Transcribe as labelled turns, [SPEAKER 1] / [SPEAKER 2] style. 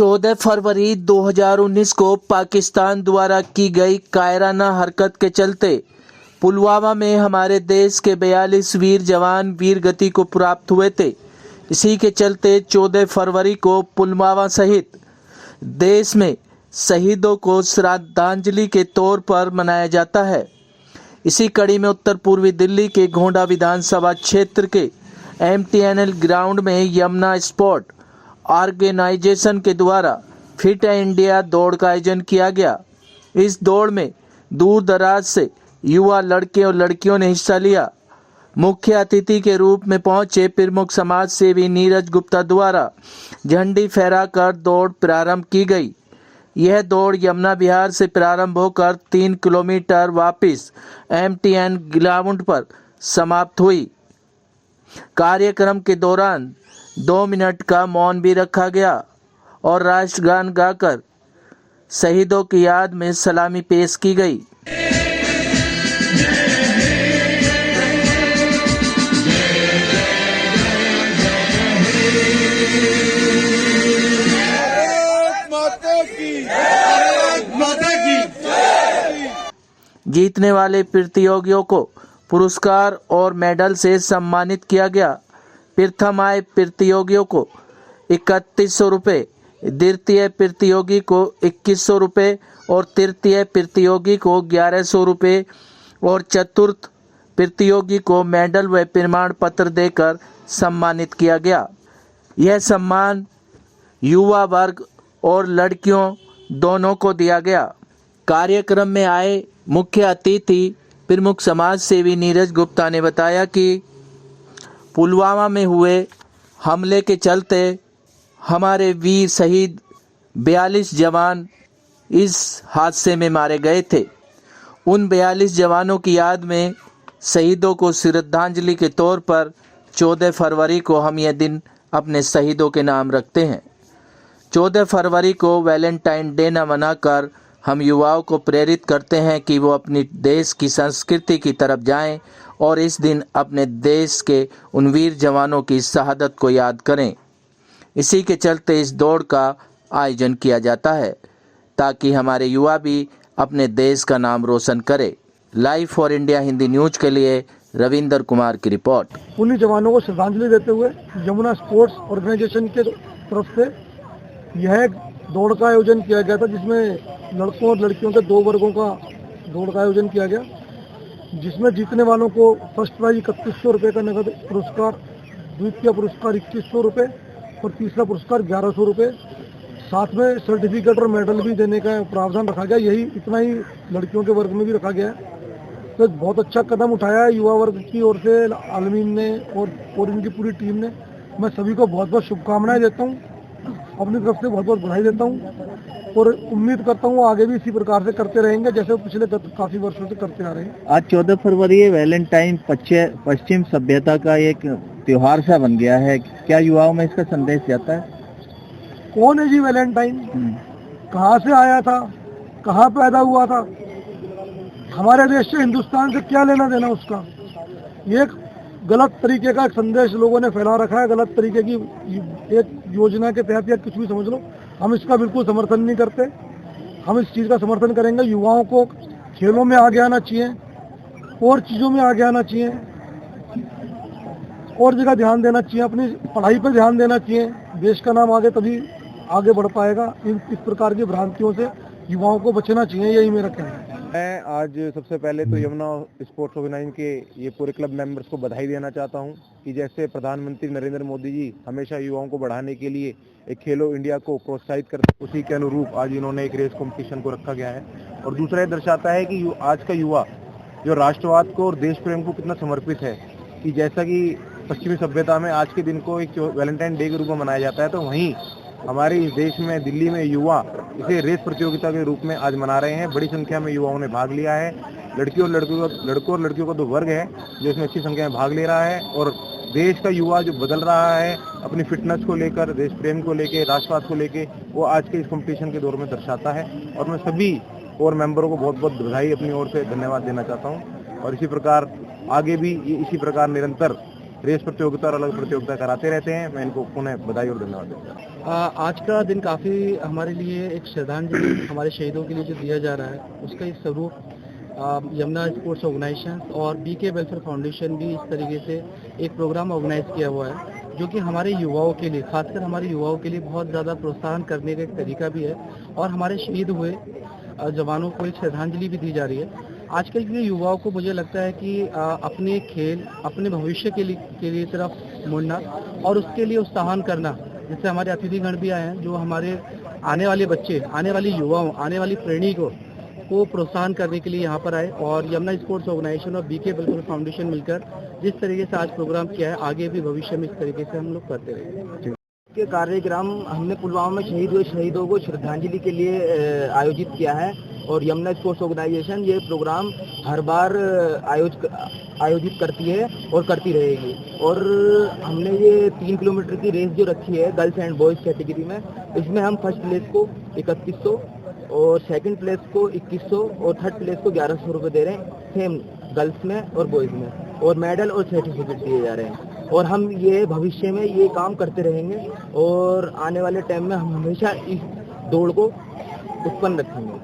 [SPEAKER 1] 14 फरवरी 2019 को पाकिस्तान द्वारा की गई कायराना हरकत के चलते पुलवामा में हमारे देश के 42 वीर जवान वीर गति को प्राप्त हुए थे। इसी के चलते 14 फरवरी को पुलवामा सहित देश में शहीदों को श्रद्धांजलि के तौर पर मनाया जाता है। इसी कड़ी में उत्तर पूर्वी दिल्ली के गोंडा विधानसभा क्षेत्र के MTNL ग्राउंड में यमुना स्पोर्ट ऑर्गेनाइजेशन के द्वारा फिट इंडिया दौड़ का आयोजन किया गया। इस दौड़ में दूर दराज से युवा लड़के और लड़कियों ने हिस्सा लिया। मुख्य अतिथि के रूप में पहुंचे प्रमुख समाज सेवी नीरज गुप्ता द्वारा झंडी फहराकर दौड़ प्रारंभ की गई। यह दौड़ यमुना विहार से प्रारंभ होकर 3 किलोमीटर वापस MTN ग्राउंड पर समाप्त हुई। कार्यक्रम के दौरान 2 मिनट का मौन भी रखा गया और राष्ट्रगान गाकर शहीदों की याद में सलामी पेश की गई। जीतने वाले प्रतियोगियों को पुरस्कार और मेडल से सम्मानित किया गया। प्रथम आए प्रतियोगियों को 3100 रुपये, द्वितीय प्रतियोगी को 2100 रुपये और तृतीय प्रतियोगी को 1100 रुपये और चतुर्थ प्रतियोगी को मेडल व प्रमाण पत्र देकर सम्मानित किया गया। यह सम्मान युवा वर्ग और लड़कियों दोनों को दिया गया। कार्यक्रम में आए मुख्य अतिथि प्रमुख समाज सेवी नीरज गुप्ता ने बताया कि पुलवामा में हुए हमले के चलते हमारे वीर शहीद 42 जवान इस हादसे में मारे गए थे। उन 42 जवानों की याद में शहीदों को श्रद्धांजलि के तौर पर 14 फरवरी को हम यह दिन अपने शहीदों के नाम रखते हैं। 14 फरवरी को वैलेंटाइन डे न मनाकर हम युवाओं को प्रेरित करते हैं कि वो अपनी देश की संस्कृति की तरफ जाएं और इस दिन अपने देश के उन वीर जवानों की शहादत को याद करें। इसी के चलते इस दौड़ का आयोजन किया जाता है ताकि हमारे युवा भी अपने देश का नाम रोशन करें। Live for India Hindi news के लिए रविंदर कुमार की रिपोर्ट।
[SPEAKER 2] उन्हीं जवानों को श्रद्धांजलि देते हुए यमुना स्पोर्ट्स ऑर्गेनाइजेशन के तरफ से यह दौड़ का आयोजन किया गया था, जिसमें लड़कों और लड़कियों के 2 वर्गों का दौड़ का आयोजन किया गया, जिसमें जीतने वालों को फर्स्ट प्राइज 3100 रुपये का नगद पुरस्कार, द्वितीय पुरस्कार 2100 रुपये और तीसरा पुरस्कार 1100 रुपये, साथ में सर्टिफिकेट और मेडल भी देने का प्रावधान रखा गया। यही इतना ही लड़कियों के वर्ग में भी रखा गया है। तो बहुत अच्छा कदम उठाया है युवा वर्ग की ओर से आलमीन ने और इनकी पूरी टीम ने। मैं सभी को बहुत बहुत शुभकामनाएं देता हूँ, अपनी तरफ से बहुत बहुत बधाई देता हूँ और उम्मीद करता हूँ आगे भी इसी प्रकार से करते रहेंगे जैसे पिछले काफी वर्षों से करते आ रहे हैं।
[SPEAKER 3] आज 14 फरवरी वैलेंटाइन पश्चिम सभ्यता का एक त्योहार सा बन गया है। क्या युवाओं में इसका संदेश जाता है?
[SPEAKER 2] कौन है जी वैलेंटाइन? कहाँ से आया था, कहाँ पैदा हुआ था, हमारे देश से हिंदुस्तान से क्या लेना देना उसका? ये गलत तरीके का संदेश लोगों ने फैला रखा है। गलत तरीके की एक योजना के तहत या कुछ भी समझ लो, हम इसका बिल्कुल समर्थन नहीं करते। हम इस चीज़ का समर्थन करेंगे। युवाओं को खेलों में आगे आना चाहिए और चीज़ों में आगे आना चाहिए और जगह ध्यान देना चाहिए, अपनी पढ़ाई पर ध्यान देना चाहिए। देश का नाम आगे तभी आगे बढ़ पाएगा। इस प्रकार की भ्रांतियों से युवाओं को बचना चाहिए, यही मेरा कहना है।
[SPEAKER 4] मैं आज सबसे पहले तो यमुना स्पोर्ट्स ऑर्गेनाइजेशन के ये पूरे क्लब मेंबर्स को बधाई देना चाहता हूं कि जैसे प्रधानमंत्री नरेंद्र मोदी जी हमेशा युवाओं को बढ़ाने के लिए एक खेलो इंडिया को प्रोत्साहित करते, उसी के अनुरूप आज इन्होंने एक रेस कंपटीशन को रखा गया है। और दूसरा ये दर्शाता है कि आज का युवा जो राष्ट्रवाद को और देश प्रेम को कितना समर्पित है, कि जैसा कि पश्चिमी सभ्यता में आज के दिन को एक वैलेंटाइन डे के रूप में मनाया जाता है, तो वहीं हमारे इस देश में दिल्ली में युवा इसे रेस प्रतियोगिता के रूप में आज मना रहे हैं। बड़ी संख्या में युवाओं ने भाग लिया है। लड़कों और लड़कियों का 2 वर्ग है जो इसमें अच्छी संख्या में भाग ले रहा है और देश का युवा जो बदल रहा है अपनी फिटनेस को लेकर, देश प्रेम को लेकर, राष्ट्रवाद को लेकर, वो आज के इस कंपटीशन के दौर में दर्शाता है। और मैं सभी और मेंबरों को बहुत बहुत बधाई अपनी ओर से धन्यवाद देना चाहता हूँ और इसी प्रकार आगे भी इसी प्रकार निरंतर रेस प्रतियोगिता और अलग प्रतियोगिता कराते रहते हैं। मैं इनको पुनः बधाई और धन्यवाद देता हूँ।
[SPEAKER 5] आज का दिन काफ़ी हमारे लिए एक श्रद्धांजलि हमारे शहीदों के लिए जो दिया जा रहा है उसका एक स्वरूप यमुना स्पोर्ट्स ऑर्गेनाइजेशन और बीके वेलफेयर फाउंडेशन भी इस तरीके से एक प्रोग्राम ऑर्गेनाइज किया हुआ है जो कि हमारे युवाओं के लिए, खासकर हमारे युवाओं के लिए बहुत ज़्यादा प्रोत्साहन करने का एक तरीका भी है और हमारे शहीद हुए जवानों को एक श्रद्धांजलि भी दी जा रही है। आजकल के युवाओं को मुझे लगता है कि अपने खेल, अपने भविष्य के लिए तरफ मुड़ना और उसके लिए उत्साहन करना, जैसे हमारे अतिथिगण भी आए हैं जो हमारे आने वाले बच्चे, आने वाले युवाओं, आने वाली पीढ़ी को प्रोत्साहन करने के लिए यहाँ पर आए और यमुना स्पोर्ट्स ऑर्गेनाइजेशन और बीके वेलफेयर फाउंडेशन मिलकर जिस तरीके से आज प्रोग्राम किया है आगे भी भविष्य में इस तरीके से हम लोग करते रहेंगे।
[SPEAKER 6] के कार्यक्रम हमने पुलवामा में शहीद हुए शहीदों को श्रद्धांजलि के लिए आयोजित किया है और यमुना स्पोर्ट्स ऑर्गेनाइजेशन ये प्रोग्राम हर बार आयोजित करती है और करती रहेगी। और हमने ये 3 किलोमीटर की रेस जो रखी है गर्ल्स एंड बॉयज़ कैटेगरी में, इसमें हम फर्स्ट प्लेस को 3100 और सेकंड प्लेस को 2100 और थर्ड प्लेस को 1100 रुपये दे रहे हैं, सेम गर्ल्स में और बॉयज़ में, और मेडल और सर्टिफिकेट दिए जा रहे हैं। और हम ये भविष्य में ये काम करते रहेंगे और आने वाले टाइम में हम हमेशा इस दौड़ को उत्पन्न रखेंगे।